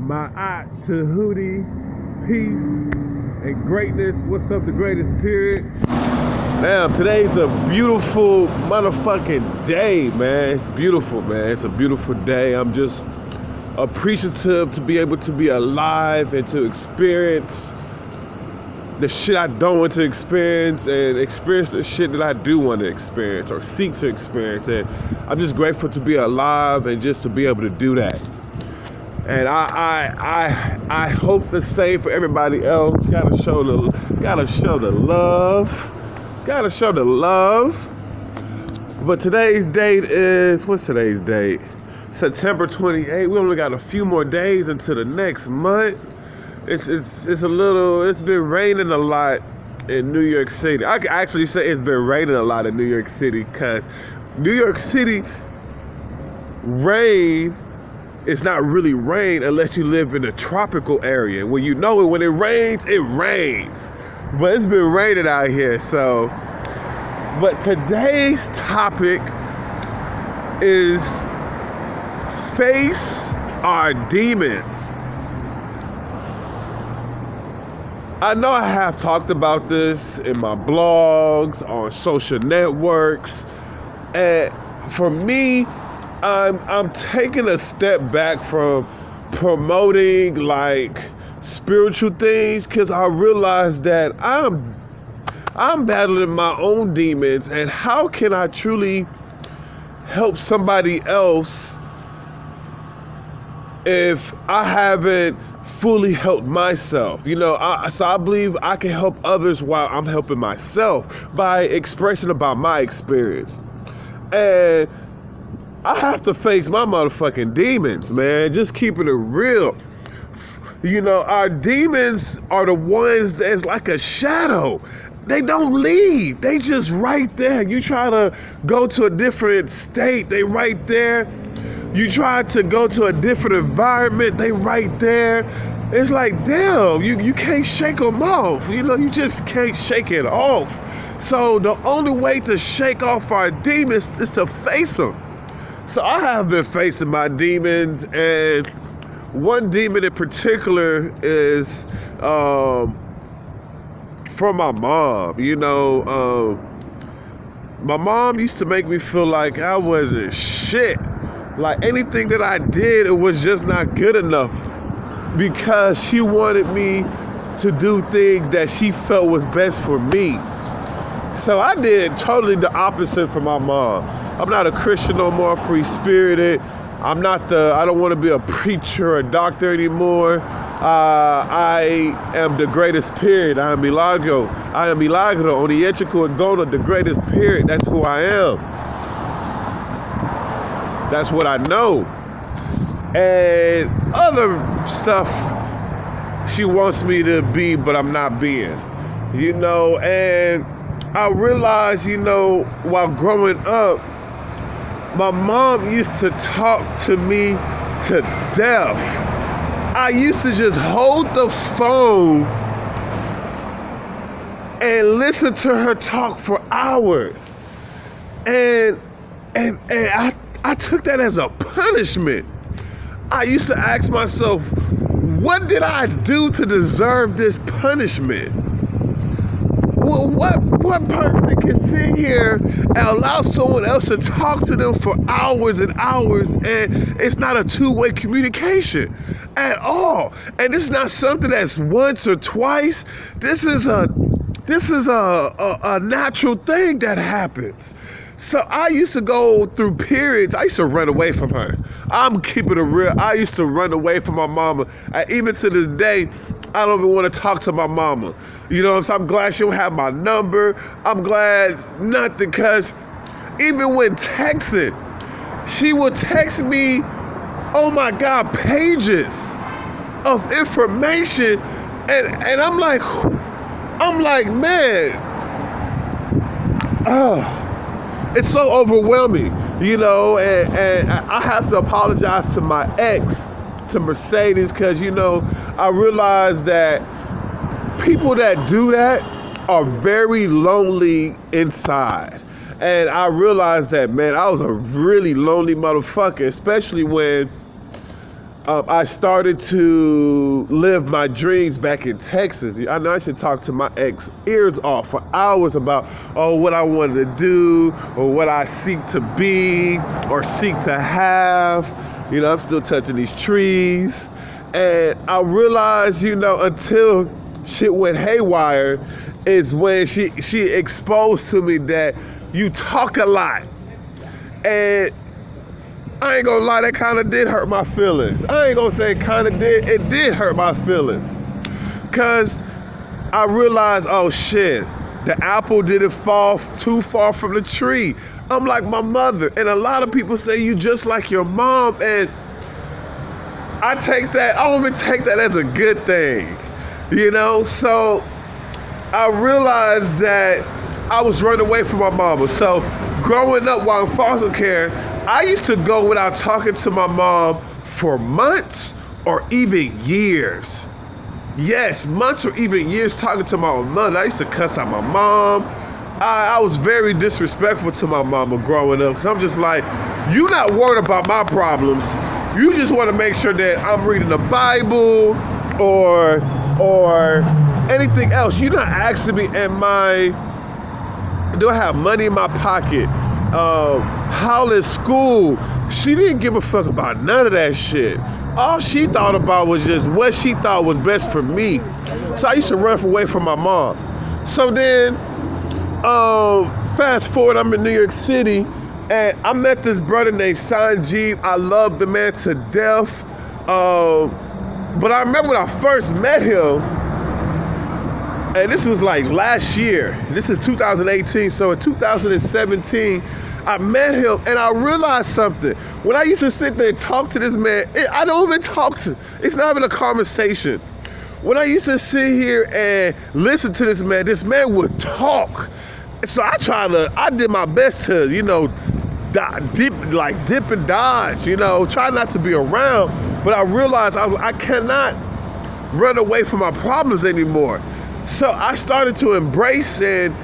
My eye to Hootie, peace and greatness. What's up, the greatest period? Damn, today's a beautiful motherfucking day, man. It's beautiful, man. It's a beautiful day. I'm just appreciative to be able to be alive and to experience the shit I don't want to experience and experience the shit that I do want to experience or seek to experience. And I'm just grateful to be alive and just to be able to do that. And I hope the same for everybody else. Gotta show the love. But today's date is, what's today's date? September 28th. We only got a few more days until the next month. It's been raining a lot in New York City. I can actually say it's been raining a lot in New York City because New York City rain, it's not really rain unless you live in a tropical area. Well, you know it, when it rains, it rains. But it's been raining out here, so. But today's topic is face our demons. I know I have talked about this in my blogs, on social networks, and for me, I'm taking a step back from promoting like spiritual things because I realize that I'm battling my own demons, and how can I truly help somebody else if I haven't fully helped myself? You know, so I believe I can help others while I'm helping myself by expressing about my experience. And I have to face my motherfucking demons, man. Just keeping it real. You know, our demons are the ones that's like a shadow. They don't leave. They just right there. You try to go to a different state, they right there. You try to go to a different environment, they right there. It's like, damn, you can't shake them off. You know, you just can't shake it off. So the only way to shake off our demons is to face them. So I have been facing my demons, and one demon in particular is from my mom. You know, my mom used to make me feel like I wasn't shit. Like anything that I did, it was just not good enough because she wanted me to do things that she felt was best for me. So I did totally the opposite for my mom. I'm not a Christian no more, free spirited. I don't want to be a preacher or a doctor anymore. I am the greatest period. I am Milagro. Onyechukwu Agona, the greatest period. That's who I am. That's what I know. And other stuff she wants me to be, but I'm not being. You know, and I realized, you know, while growing up, my mom used to talk to me to death. I used to just hold the phone and listen to her talk for hours. And I took that as a punishment. I used to ask myself, what did I do to deserve this punishment? Well, what person can sit here and allow someone else to talk to them for hours and hours, and it's not a two-way communication at all? And this is not something that's once or twice. This is a natural thing that happens. So I used to go through periods. I used to run away from her. I'm keeping it real. I used to run away from my mama. Even to this day, I don't even want to talk to my mama. You know what I'm saying? I'm glad she don't have my number. I'm glad nothing, because even when texting, she would text me, oh my God, pages of information. And I'm like, man, it's so overwhelming, you know, and I have to apologize to my ex, to Mercedes, because, you know, I realized that people that do that are very lonely inside. And I realized that, man, I was a really lonely motherfucker, especially when I started to live my dreams back in Texas. I know I should talk to my ex ears off for hours about, what I wanted to do or what I seek to be or seek to have. I'm still touching these trees. And I realized, until shit went haywire is when she exposed to me that you talk a lot. And I ain't gonna lie, that kind of did hurt my feelings. I ain't gonna say it kind of did. It did hurt my feelings. Because I realized, oh shit, the apple didn't fall too far from the tree. I'm like my mother. And a lot of people say you just like your mom. And I don't even take that as a good thing. So I realized that I was running away from my mama. So growing up while in foster care, I used to go without talking to my mom for months or even years. Yes, months or even years talking to my mother. I used to cuss out my mom. I was very disrespectful to my mama growing up. Because I'm just like, you not worried about my problems. You just want to make sure that I'm reading the Bible or anything else. You're not asking me, do I have money in my pocket? How is school? She didn't give a fuck about none of that shit. All she thought about was just what she thought was best for me. So I used to run away from my mom. So then, fast forward, I'm in New York City, and I met this brother named Sanjeev. I love the man to death. But I remember when I first met him, and this was like last year. This is 2018. So in 2017, I met him and I realized something. When I used to sit there and talk to this man, I don't even talk to, it's not even a conversation. When I used to sit here and listen to this man would talk. So I did my best to, dip and dodge, try not to be around. But I realized I cannot run away from my problems anymore. So I started to embrace and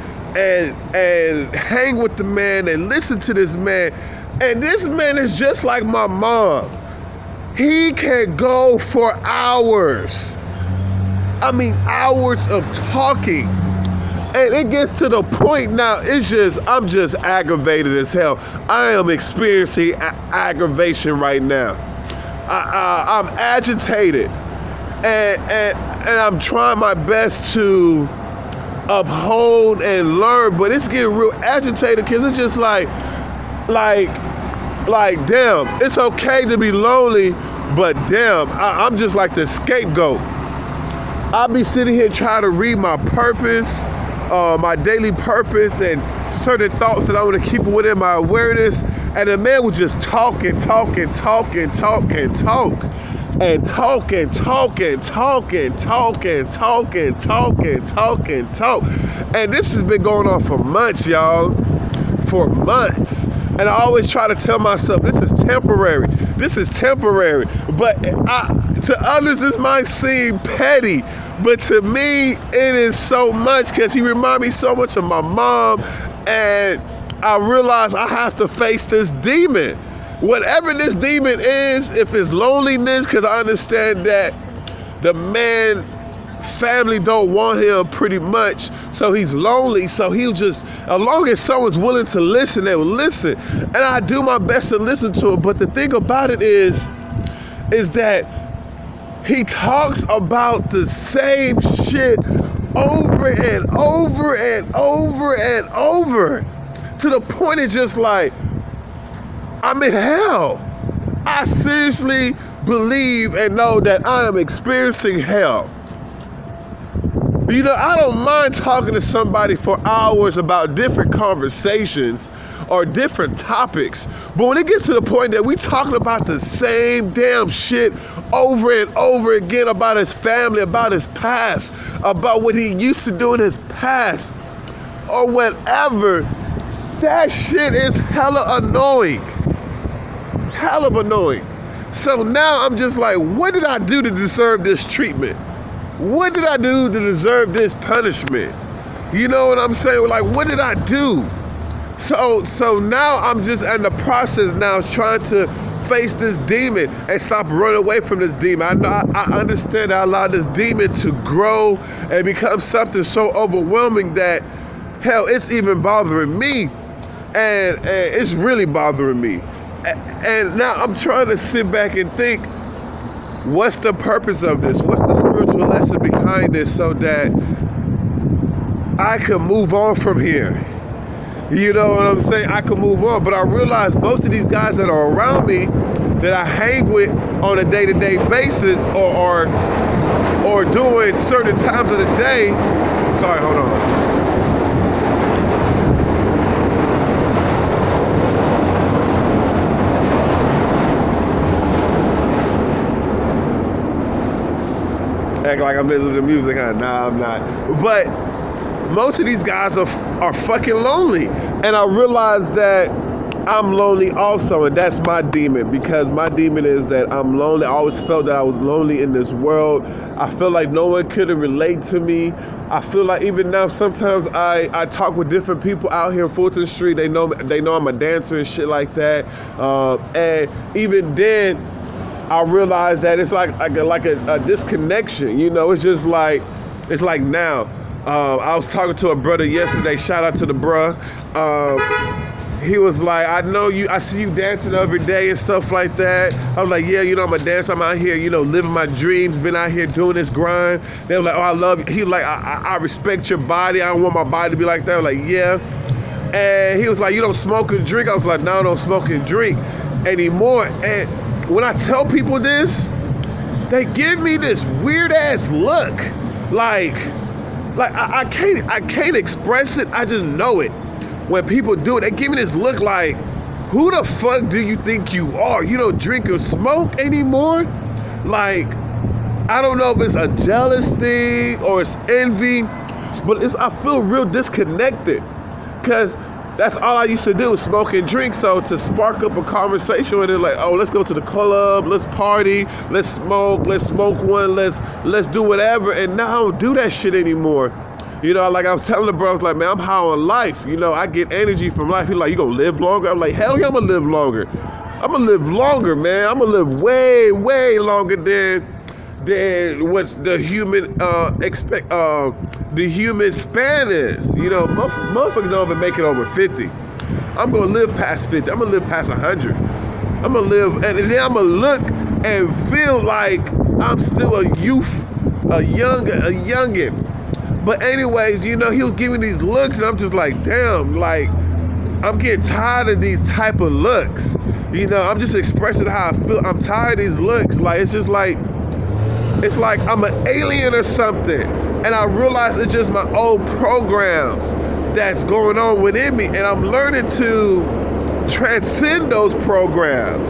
hang with the man and listen to this man. And this man is just like my mom. He can go for hours. I mean, hours of talking. And it gets to the point now, I'm just aggravated as hell. I am experiencing aggravation right now. I'm agitated. And I'm trying my best to uphold and learn, but it's getting real agitated because it's just like damn, it's okay to be lonely, but damn, I'm just like the scapegoat. I'll be sitting here trying to read my purpose, my daily purpose, and certain thoughts that I want to keep within my awareness, and the man would just talk and talk and talk and talk and talk. And talk and talk and talk and talk and talk and talk and talk and talk. And this has been going on for months, y'all. For months. And I always try to tell myself, this is temporary. This is temporary. But to others, this might seem petty. But to me, it is so much because he reminds me so much of my mom. And I realize I have to face this demon. Whatever this demon is, if it's loneliness, because I understand that the man family don't want him pretty much, so he's lonely, so he'll just, as long as someone's willing to listen, they will listen. And I do my best to listen to it, but the thing about it is that he talks about the same shit over and over and over and over, to the point it's just like, I'm in hell. I seriously believe and know that I am experiencing hell. I don't mind talking to somebody for hours about different conversations or different topics, but when it gets to the point that we talking about the same damn shit over and over again about his family, about his past, about what he used to do in his past, or whatever, that shit is hella annoying. Hell of annoying. So now I'm just like, what did I do to deserve this treatment? What did I do to deserve this punishment? You know what I'm saying? Like, what did I do? So now I'm just in the process now trying to face this demon and stop running away from this demon. I understand I allowed this demon to grow and become something so overwhelming that, hell, it's even bothering me. And it's really bothering me. And now I'm trying to sit back and think, what's the purpose of this? What's the spiritual lesson behind this so that I can move on from here? You know what I'm saying? I can move on. But I realize most of these guys that are around me that I hang with on a day-to-day basis or doing certain times of the day. Sorry, hold on. Act like I'm listening to music, huh? Nah, I'm not. But most of these guys are fucking lonely. And I realize that I'm lonely also, and that's my demon, because my demon is that I'm lonely. I always felt that I was lonely in this world. I feel like no one could relate to me. I feel like even now sometimes I talk with different people out here in Fulton Street. They know I'm a dancer and shit like that. And even then, I realized that it's like a disconnection, you know. It's just like, it's like now. I was talking to a brother yesterday. Shout out to the bruh. He was like, I see you dancing every day and stuff like that. I was like, yeah, you know, I'm a dancer. I'm out here, you know, living my dreams, been out here doing this grind. They were like, oh, I love you. He was like, I respect your body. I don't want my body to be like that. I was like, yeah. And he was like, you don't smoke and drink? I was like, no, I don't smoke and drink anymore. And when I tell people this, they give me this weird ass look. Like I can't express it. I just know it. When people do it, they give me this look like, who the fuck do you think you are? You don't drink or smoke anymore? Like, I don't know if it's a jealous thing or it's envy, but I feel real disconnected, because that's all I used to do, smoke and drink. So to spark up a conversation with it, like, oh, let's go to the club, let's party, let's smoke one, let's do whatever. And now I don't do that shit anymore. You know, like I was telling the bro, I was like, man, I'm high on life. You know, I get energy from life. He's like, you gonna live longer? I'm like, hell yeah, I'm gonna live longer. I'm gonna live longer, man. I'm gonna live way, way longer than what's the human the human span is. You know, motherfuckers don't even make it over 50. I'm gonna live past 50. I'm gonna live past 100. I'm gonna live, and then I'm gonna look and feel like I'm still a youth, a youngin'. But anyways, you know, he was giving these looks, and I'm just like, damn, like, I'm getting tired of these type of looks. You know, I'm just expressing how I feel. I'm tired of these looks. Like, it's just like, it's like I'm an alien or something. And I realize it's just my old programs that's going on within me. And I'm learning to transcend those programs.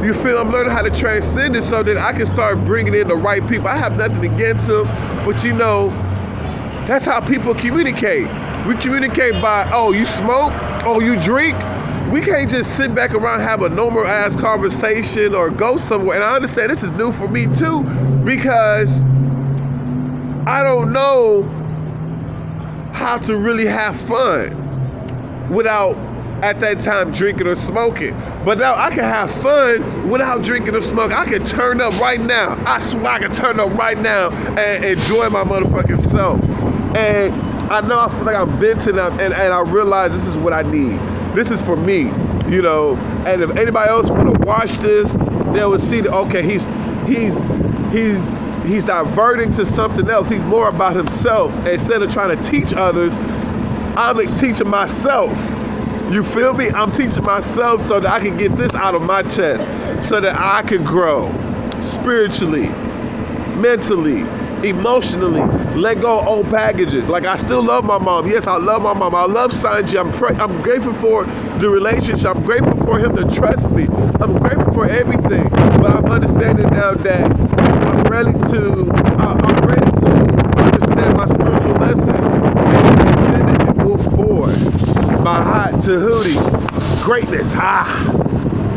You feel? I'm learning how to transcend it so that I can start bringing in the right people. I have nothing against them, but you know, that's how people communicate. We communicate by, oh, you smoke? Oh, you drink? We can't just sit back around and have a normal ass conversation or go somewhere. And I understand this is new for me too, because I don't know how to really have fun without, at that time, drinking or smoking. But now I can have fun without drinking or smoking. I can turn up right now. I swear I can turn up right now and enjoy my motherfucking self. And I know I feel like I'm venting up, and I realize this is what I need. This is for me, you know. And if anybody else want to watch this, they will see that, okay, he's diverting to something else. He's more about himself. Instead of trying to teach others, I'm teaching myself. You feel me? I'm teaching myself so that I can get this out of my chest, so that I can grow spiritually, mentally, emotionally, let go of old packages. Like, I still love my mom. Yes, I love my mom. I love Sanji. I'm grateful for the relationship. I'm grateful for him to trust me. I'm grateful for everything. But I'm understanding now that I'm ready to understand my spiritual lesson and move forward. My hot to Hootie. Greatness.